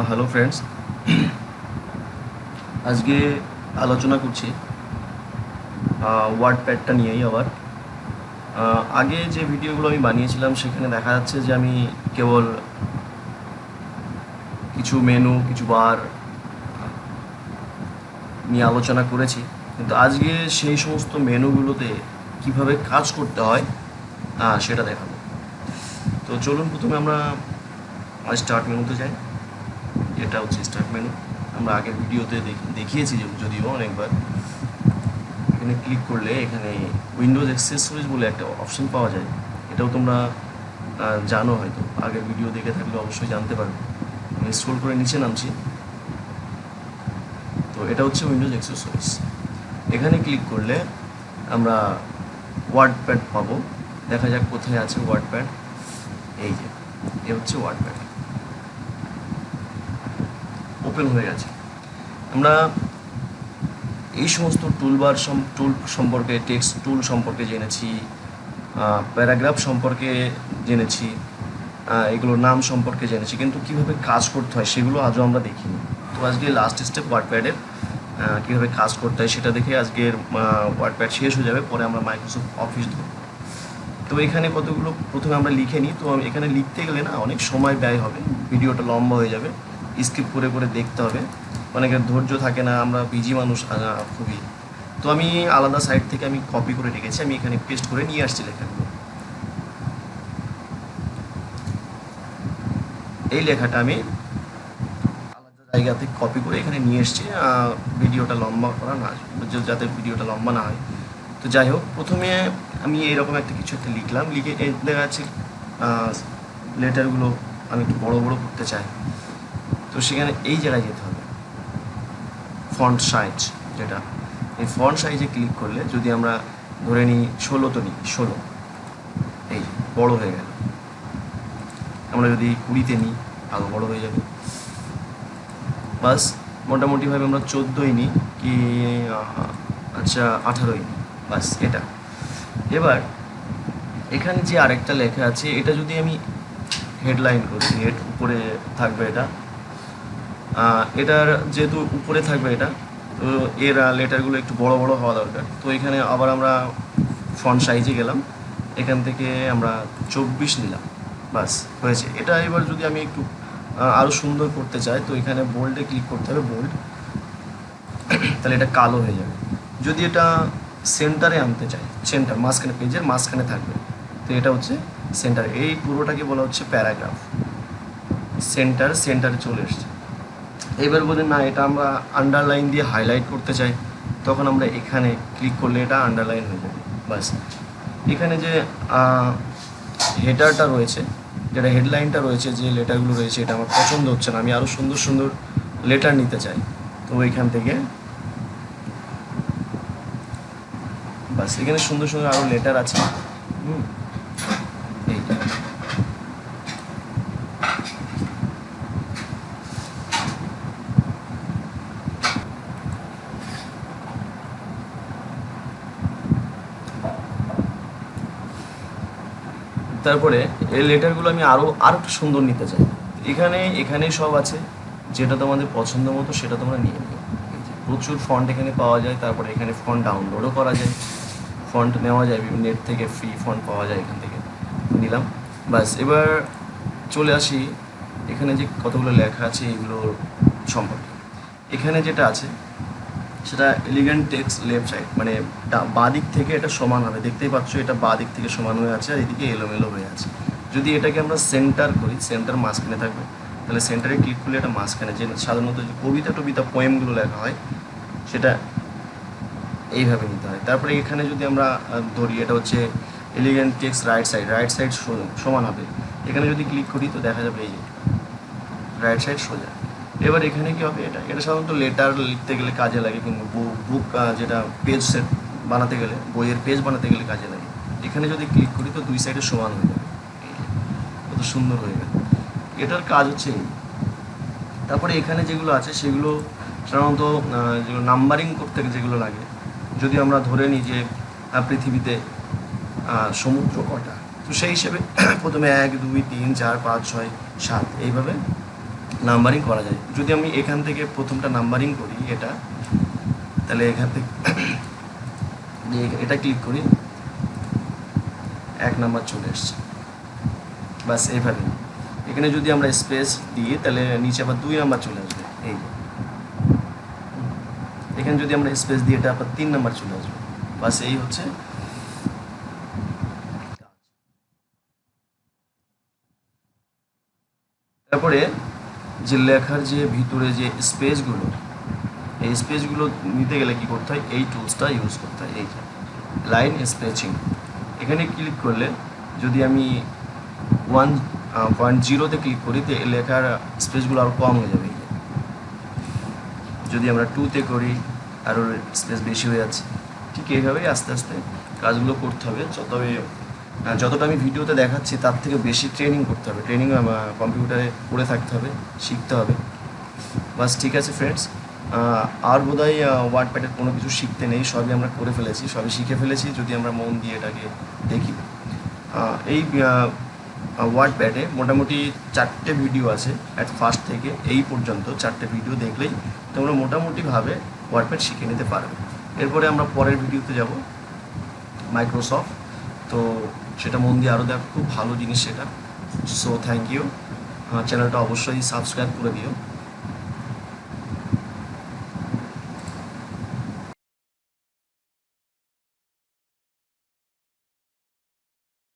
Hello friends, আজকে আলোচনা করছি ওয়ার্ডপ্যাডটা নিয়েই আবার। আগে যে ভিডিওগুলো আমি বানিয়েছিলাম সেখানে দেখা যাচ্ছে যে আমি কেবল কিছু মেনু, কিছু বার নিয়ে আলোচনা করেছি, কিন্তু আজকে সেই সমস্ত মেনুগুলোতে কিভাবে কাজ করতে হয় সেটা দেখাবো। তো চলুন প্রথমে আমরা স্টার্ট মেনুতে যাই। এটা হচ্ছে স্টার্ট মেনু। আমরা আগের ভিডিওতে দেখিয়েছি যদিও অনেকবার। এখানে ক্লিক করলে এখানে উইন্ডোজ অ্যাক্সেসরিজ বলে একটা অপশন পাওয়া যায়। এটাও তোমরা জানো, হয়তো আগের ভিডিও দেখে থাকলে অবশ্যই জানতে পারবে। আমি স্ক্রল করে নিচে নামছি। তো এটা হচ্ছে উইন্ডোজ অ্যাক্সেসরিজ। এখানে ক্লিক করলে আমরা ওয়ার্ডপ্যাড পাবো। দেখা যাক কোথায় আছে ওয়ার্ডপ্যাড। এই যে এ হচ্ছে ওয়ার্ডপ্যাড, ওপেন হয়ে গেছে। আমরা এই সমস্ত টুল সম্পর্কে, টেক্সট টুল সম্পর্কে জেনেছি, প্যারাগ্রাফ সম্পর্কে জেনেছি, এগুলোর নাম সম্পর্কে জেনেছি, কিন্তু কীভাবে কাজ করতে হয় সেগুলো আজও আমরা দেখিনি। তো আজকে লাস্ট স্টেপ ওয়ার্ডপ্যাডের কীভাবে কাজ করতে হয় সেটা দেখে আজকের ওয়ার্ডপ্যাড শেষ হয়ে যাবে। পরে আমরা মাইক্রোসফট অফিস ধরব। তো এখানে কতগুলো প্রথমে আমরা লিখে নিই। তো এখানে লিখতে গেলে না অনেক সময় ব্যয় হবে, ভিডিওটা লম্বা হয়ে যাবে, স্কিপ করে করে দেখতে হবে। অনেকের ধৈর্য থাকে না, আমরা বিজি মানুষ খুবই। তো আমি আলাদা সাইট থেকে আমি কপি করে রেখেছি, আমি এখানে পেস্ট করে নিয়ে আসছি লেখাগুলো। এই লেখাটা আমি আলাদা জায়গা থেকে কপি করে এখানে নিয়ে এসেছি, ভিডিওটা লম্বা করা না, যাতে ভিডিওটা লম্বা না হয়। তো যাই হোক, প্রথমে আমি এইরকম একটা কিছু একটা লিখলাম, লিখে দেখা যাচ্ছে লেটারগুলো আমি একটু বড় বড় করতে চাই। তো সেখানে এই জায়গায় যেতে হবে, ফন্ট সাইজ, যেটা এই ফন্ট সাইজে ক্লিক করলে যদি আমরা ধরে নিই 16, তো নিই 16, এই বড় হয়ে গেল। আমরা যদি 20-তে নিই আরও বড় হয়ে যাবে। বাস মোটামুটিভাবে আমরা 14ই নিই কি, আচ্ছা 18ই নিই, বাস এটা। এবার এখানে যে আরেকটা লেখা আছে, এটা যদি আমি হেডলাইন করি, হেড উপরে থাকবে এটা, এটার যেহেতু উপরে থাকবে এটা, তো এর লেটারগুলো একটু বড় বড় হওয়া দরকার। তো এখানে আবার আমরা ফন্ট সাইজে গেলাম, এখান থেকে আমরা 24 নিলাম, বাস হয়েছে এটা। এবার যদি আমি একটু আরও সুন্দর করতে চাই, তো এখানে বোল্ডে ক্লিক করতে হবে, বোল্ড, তাহলে এটা কালো হয়ে যাবে। যদি এটা সেন্টারে আনতে চাই, সেন্টার মাঝখানে, পেজের মাঝখানে থাকবে, তো এটা হচ্ছে সেন্টার। এই পুরোটাকে বলা হচ্ছে প্যারাগ্রাফ। সেন্টারে চলে এসছে। এবার বলেন না, এটা আমরা আন্ডারলাইন দিয়ে হাইলাইট করতে চাই, তখন আমরা এখানে ক্লিক করলে এটা আন্ডারলাইন হয়ে যাবে, বাস। এখানে যে হেডারটা রয়েছে, যেটা হেডলাইনটা রয়েছে, যে লেটারগুলো রয়েছে, এটা আমার পছন্দ হচ্ছে না, আমি আরও সুন্দর সুন্দর লেটার নিতে চাই। তো এখান থেকে বাস, এখানে সুন্দর সুন্দর আরও লেটার আছে। এই তারপরে এই লেটারগুলো আমি আরও একটু সুন্দর নিতে চাই। এখানে সব আছে, যেটা তোমাদের পছন্দ মতো সেটা তোমরা নিয়ে নিও। প্রচুর ফন্ট এখানে পাওয়া যায়। তারপরে এখানে ফন্ট ডাউনলোডও করা যায়, ফন্ট নেওয়া যায়, বিভিন্ন নেট থেকে ফ্রি ফন্ট পাওয়া যায়, এখান থেকে নিলাম, বাস। এবার চলে আসি এখানে যে কতগুলো লেখা আছে এগুলোর সম্পর্কে। এখানে যেটা আছে সেটা এলিগেন্ট টেক্সট লেফট সাইড, মানে বাঁ দিক থেকে এটা সমান হবে, দেখতেই পাচ্ছ এটা বাঁ দিক থেকে সমান হয়ে আছে, আর এদিকে এলোমেলো হয়ে আছে। যদি এটাকে আমরা সেন্টার করি, সেন্টার মাঝখানে থাকবে, তাহলে সেন্টারে ক্লিক করলে এটা মাঝখানে, যে সাধারণত যে কবিতা পোয়েমগুলো লেখা হয় সেটা এইভাবে নিতে হয়। তারপরে এখানে যদি আমরা ধরি, এটা হচ্ছে এলিগেন্ট টেক্সট রাইট সাইড সমান হবে। এখানে যদি ক্লিক করি তো দেখা যাবে এই যে রাইট সাইড সোজা। এবার এখানে কী হবে, এটা সাধারণত লেটার লিখতে গেলে কাজে লাগে, কিন্তু বুক যেটা পেজ সেট বানাতে গেলে, বইয়ের পেজ বানাতে গেলে কাজে লাগে। এখানে যদি ক্লিক করি তো দুই সাইডে সমান হয়ে যাবে, কত সুন্দর হয়ে গেল। এটার কাজ হচ্ছে এই। তারপরে এখানে যেগুলো আছে সেগুলো সাধারণত যেগুলো নাম্বারিং করতে যেগুলো লাগে, যদি আমরা ধরে নিই যে পৃথিবীতে সমুদ্র কটা, তো সেই হিসেবে প্রথমে 1, 2, 3, 4, 5, 6, 7 এইভাবে নাম্বারিং করা যায়। যদি আমি এখান থেকে প্রথমটা নাম্বারিং করি এটা, তাহলে এখান থেকে এটা ক্লিক করি, 1 নাম্বার চলে এসছে। বাস এইভাবে। এখানে যদি আমরা স্পেস দিই তাহলে নিচে আবার 2 নাম্বার চলে আসবে। এই এখানে যদি আমরা স্পেস দিই এটা আবার 3 নাম্বার চলে আসবে। বাস এই হচ্ছে। তারপরে যে লেখার যে ভিতরে যে স্পেসগুলো, এই স্পেসগুলো নিতে গেলে কি করতে হয়, এই টুলসটা ইউজ করতে হয়। এই লাইন স্পেসিং, এখানে ক্লিক করলে যদি আমি 1.0-তে ক্লিক করি তো এই লেখার স্পেসগুলো আরও কম হয়ে যাবে। যদি আমরা 2-তে করি আরও স্পেস বেশি হয়ে যাচ্ছে। ঠিক এইভাবেই আস্তে আস্তে কাজগুলো করতে হবে। যতটা আমি ভিডিওতে দেখাচ্ছি তার থেকে বেশি ট্রেনিং করতে হবে, ট্রেনিং কম্পিউটারে করে থাকতে হবে, শিখতে হবে। বাস ঠিক আছে ফ্রেন্ডস, আর বোধহয় ওয়ার্ডপ্যাডের কোনো কিছু শিখতে নেই, সবই আমরা করে ফেলেছি, সবই শিখে ফেলেছি যদি আমরা মন দিয়ে এটাকে দেখি। এই ওয়ার্ডপ্যাডে মোটামুটি 4টে ভিডিও আছে, অ্যাট ফার্স্ট থেকে এই পর্যন্ত 4টে ভিডিও দেখলেই তোমরা মোটামুটিভাবে ওয়ার্ডপ্যাড শিখে নিতে পারবে। এরপরে আমরা পরের ভিডিওতে যাব মাইক্রোসফট, তো সেটা মন দিয়ে আরও দেখো, খুব ভালো জিনিস সেটা। সো থ্যাংক ইউ, চ্যানেলটা অবশ্যই সাবস্ক্রাইব করে দিও।